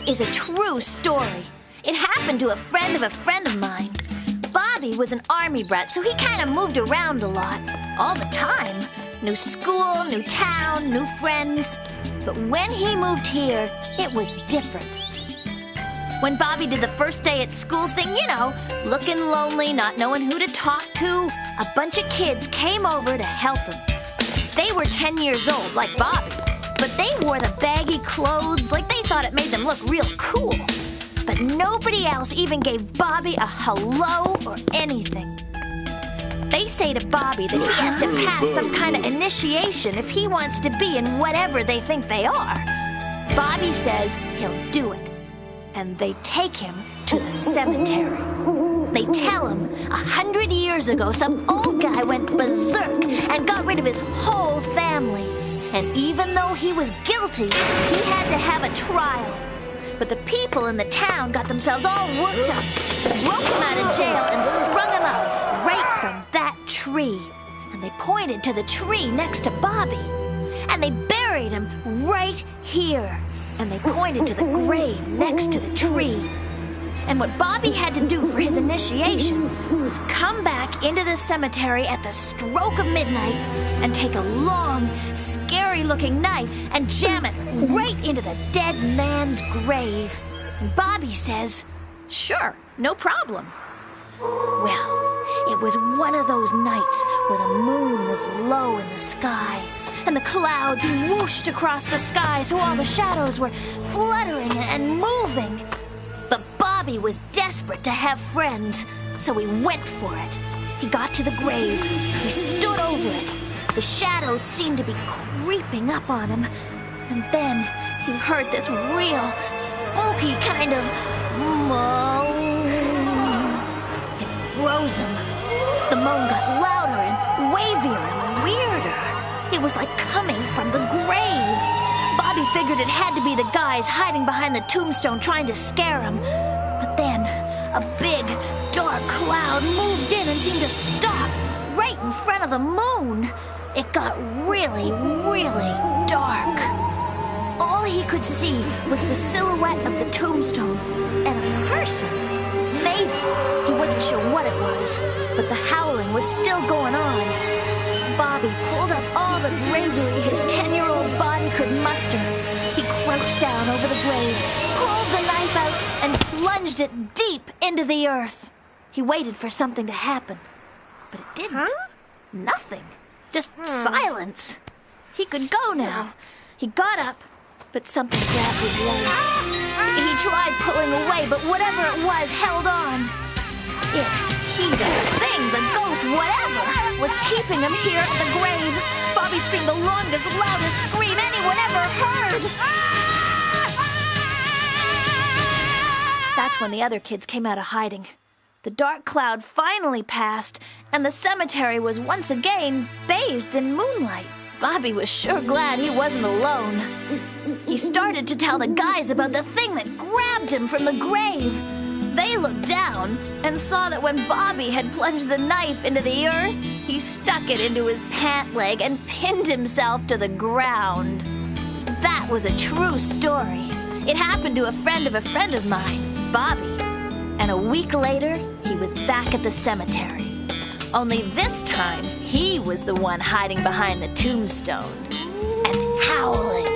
This is a true story. It happened to a friend of mine. Bobby was an army brat, so he kind of moved around a lot, all the time. New school, new town, new friends. But when he moved here, it was different. When Bobby did the first day at school thing, you know, looking lonely, not knowing who to talk to, a bunch of kids came over to help him. They were 10 years old, like Bobby, but they wore the baggy clothes like they thought it made them look real cool. But nobody else even gave Bobby a hello or anything. They say to Bobby that he has to pass some kind of initiation if he wants to be in whatever they think they are. Bobby says he'll do it. And they take him to the cemetery. They tell him 100 years ago some old guy went berserk and got rid of his whole family. And even though he was guilty, he had to have a trial. But the people in the town got themselves all worked up, broke him out of jail and strung him up right from that tree. And they pointed to the tree next to Bobby. And they buried him right here. And they pointed to the grave next to the tree. And what Bobby had to do for his initiation was come back into the cemetery at the stroke of midnight and take a long, scary-looking knife and jam it right into the dead man's grave. And Bobby says, sure, no problem. Well, it was one of those nights where the moon was low in the sky, and the clouds whooshed across the sky so all the shadows were fluttering and moving. But Bobby was desperate to have friends, so he went for it. He got to the grave. He stood over it. The shadows seemed to be creeping up on him. And then he heard this real, spooky kind of moan. It froze him. The moan got louder and wavier and weirder. It was like coming from the grave. Bobby figured it had to be the guys hiding behind the tombstone trying to scare him. But then a big, dark cloud moved in and seemed to stop right in front of the moon. It got really, really dark. All he could see was the silhouette of the tombstone and a person. Maybe. He wasn't sure what it was, but the howling was still going on. Bobby pulled up all the bravery his 10-year-old body could muster. He crouched down over the grave, pulled the knife out, and plunged it deep into the earth. He waited for something to happen, but it didn't. Huh? Nothing. Just silence. He could go now. He got up, but something grabbed his leg. He tried pulling away, but whatever it was held on. He, the thing, the ghost, whatever, was keeping him here at the grave. Bobby screamed the longest, loudest scream anyone ever heard. That's when the other kids came out of hiding. The dark cloud finally passed, and the cemetery was once again bathed in moonlight. Bobby was sure glad he wasn't alone. He started to tell the guys about the thing that grabbed him from the grave. They looked down and saw that when Bobby had plunged the knife into the earth, he stuck it into his pant leg and pinned himself to the ground. That was a true story. It happened to a friend of mine, Bobby. And a week later, he was back at the cemetery. Only this time, he was the one hiding behind the tombstone and howling.